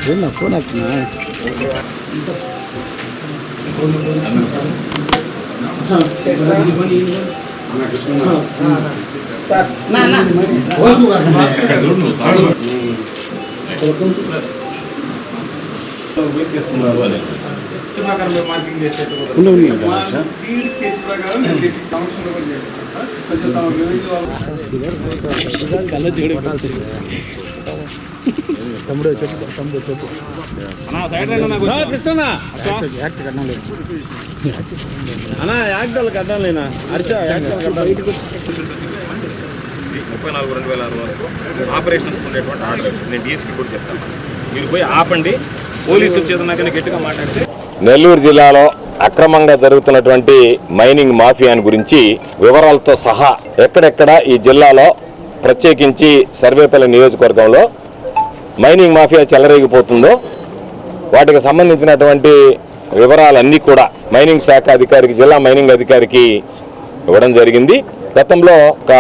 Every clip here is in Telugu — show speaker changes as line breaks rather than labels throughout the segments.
ఫోన్
మార్కింగ్ చేస్తే
తమ్ముడు చెప్పు తమ్ముడు చెప్పు
అన్నా యాక్టర్లు కట్టాలి లేనా హర్ష యాక్టర్లు కట్టాలి
34/2006 వరకు ఆపరేషన్స్ ఉండేటువంటి ఆర్డర్ నేను డీఎస్పీ కూడా చెప్తాను. మీరు పోయి ఆపండి. పోలీసు వచ్చేదన్నాక గట్టిగా మాట్లాడితే
నెల్లూరు జిల్లాలో అక్రమంగా జరుగుతున్నటువంటి మైనింగ్ మాఫియాని గురించి వివరాలతో సహా ఎక్కడెక్కడ ఈ జిల్లాలో ప్రత్యేకించి సర్వేపల్లి నియోజకవర్గంలో మైనింగ్ మాఫియా చెలరేగిపోతుందో వాటికి సంబంధించినటువంటి వివరాలన్నీ కూడా మైనింగ్ శాఖ అధికారికి, జిల్లా మైనింగ్ అధికారికి ఇవ్వడం జరిగింది. గతంలో ఒక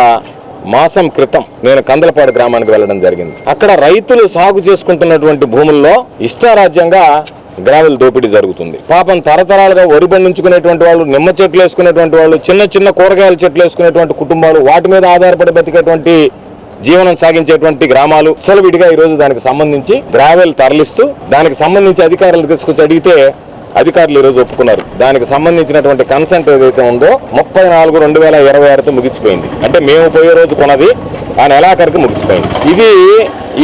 మాసం క్రితం నేను కందలపాడు గ్రామానికి వెళ్ళడం జరిగింది. అక్కడ రైతులు సాగు చేసుకుంటున్నటువంటి భూముల్లో ఇష్టారాజ్యంగా గ్రావెల్ దోపిడీ జరుగుతుంది. పాపం తరతరాలుగా వరి పండించుకునేటువంటి వాళ్ళు, నిమ్మ చెట్లు వేసుకునేటువంటి వాళ్ళు, చిన్న చిన్న కూరగాయల చెట్లు వేసుకునేటువంటి కుటుంబాలు, వాటి మీద ఆధారపడి బతికేటువంటి జీవనం సాగించేటువంటి గ్రామాలు సెలవిడిగా ఈ రోజు దానికి సంబంధించి గ్రావెల్ తరలిస్తూ దానికి సంబంధించి అధికారులు తీసుకొచ్చి అడిగితే అధికారులు ఈ రోజు ఒప్పుకున్నారు. దానికి సంబంధించినటువంటి కన్సెంట్ ఏదైతే ఉందో 34/2026తో ముగిసిపోయింది. అంటే మేము పోయే రోజు కొన్నది ఆ నెలాఖరికి ముగిసిపోయింది. ఇది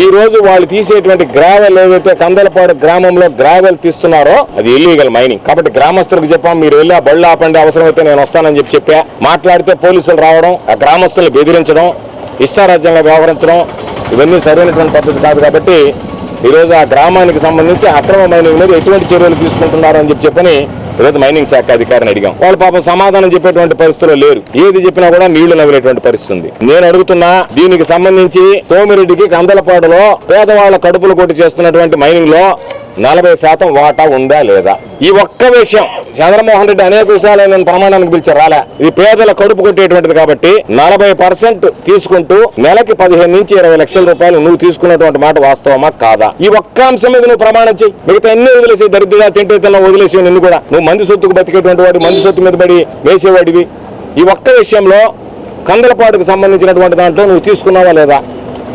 ఈ రోజు వాళ్ళు తీసేటువంటి గ్రావెల్ ఏదైతే కందలపాడు గ్రామంలో గ్రావెల్ తీస్తున్నారో అది ఇల్లీగల్ మైనింగ్. కాబట్టి గ్రామస్తులకు చెప్పాం, మీరు వెళ్ళి ఆ బళ్ళు ఆపండి, అవసరమైతే నేను వస్తానని చెప్పా. మాట్లాడితే పోలీసులు రావడం, ఆ గ్రామస్తులను బెదిరించడం, ఇష్టారాజ్యంగా వ్యవహరించడం ఇవన్నీ సరైనటువంటి పద్ధతి కాదు. కాబట్టి ఈరోజు ఆ గ్రామానికి సంబంధించి అక్రమ మైనింగ్ మీద ఎటువంటి చర్యలు తీసుకుంటున్నారు అని చెప్పని ఈరోజు మైనింగ్ శాఖ అధికారిని అడిగాం. వాళ్ళు పాపం సమాధానం చెప్పేటువంటి పరిస్థితుల్లో లేరు. ఏది చెప్పినా కూడా నీళ్లు నవ్వేటువంటి పరిస్థితి ఉంది. నేను అడుగుతున్నా, దీనికి సంబంధించి సోమిరెడ్డికి కందలపాడులో పేదవాళ్ల కడుపులు కొట్టి చేస్తున్నటువంటి మైనింగ్ లో 40% వాటా ఉందా లేదా? ఈ ఒక్క విషయం చంద్రమోహన్ రెడ్డి అనేక విషయాలు నేను ప్రమాణానికి పిలిచారు, రాలే. ఇది పేదల కడుపు కొట్టేటువంటిది కాబట్టి 40% తీసుకుంటూ నెలకి 15 నుంచి 20 లక్షల రూపాయలు నువ్వు తీసుకున్నటువంటి మాట వాస్తవమా కాదా? ఈ ఒక్క అంశం మీద నువ్వు ప్రమాణం చెయ్యి. మిగతా ఎన్ని వదిలేసి దరిద్రుగా తింటే తిన్నా వదిలేసి నిన్ను కూడా నువ్వు మంది సొత్తుకు బతికేటువంటి వాడు, మంది సొత్తు మీద పడి వేసేవాడివి. ఈ ఒక్క విషయంలో కందలపాడుకు సంబంధించినటువంటి దాంట్లో నువ్వు తీసుకున్నావా లేదా?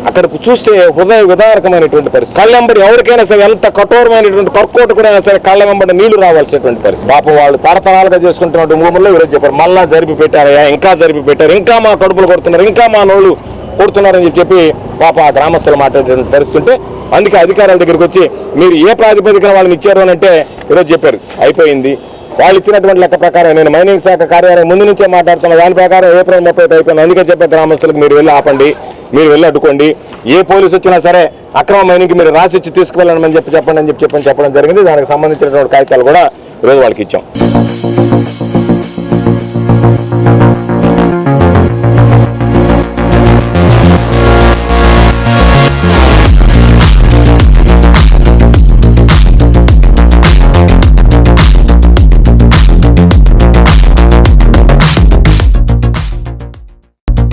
అక్కడికి చూస్తే హృదయ విదారకమైనటువంటి పరిస్థితి. కళ్ళెంబడి ఎవరికైనా సరే ఎంత కఠోరమైనటువంటి కర్కోట కూడా సరే కళ్ళ వెంబడి నీళ్లు రావాల్సినటువంటి పరిస్థితి. పాపం వాళ్ళు తరతరాలుగా చేసుకుంటున్నటువంటి భూముల్లో ఈరోజు చెప్పారు మళ్ళా జరిపి పెట్టారయ్యా, ఇంకా జరిపి పెట్టారు, ఇంకా మా కడుపులు కొడుతున్నారు, ఇంకా మా నోళ్ళు కొడుతున్నారని చెప్పి పాప ఆ గ్రామస్తులు మాట్లాడేటువంటి పరిస్థితి ఉంటే అందుకే అధికారుల దగ్గరికి వచ్చి మీరు ఏ ప్రాతిపదికన వాళ్ళని ఇచ్చారు అని అంటే ఈరోజు చెప్పారు అయిపోయింది. వాళ్ళు ఇచ్చినటువంటి లెక్క ప్రకారం నేను మైనింగ్ శాఖ కార్యాలయం ముందు నుంచే మాట్లాడుతున్నా, దాని ప్రకారం April 30 అయిపోయింది. అందుకే చెప్పే గ్రామస్తులకు మీరు వెళ్ళి ఆపండి, మీరు వెళ్ళి అడ్డుకోండి, ఏ పోలీసు వచ్చినా సరే అక్రమ మైనింగ్కి మీరు రాసిచ్చి తీసుకువెళ్ళమని చెప్పండి అని చెప్పడం జరిగింది. దానికి సంబంధించినటువంటి కాగితాలు కూడా ఈరోజు వాళ్ళకి ఇచ్చాం.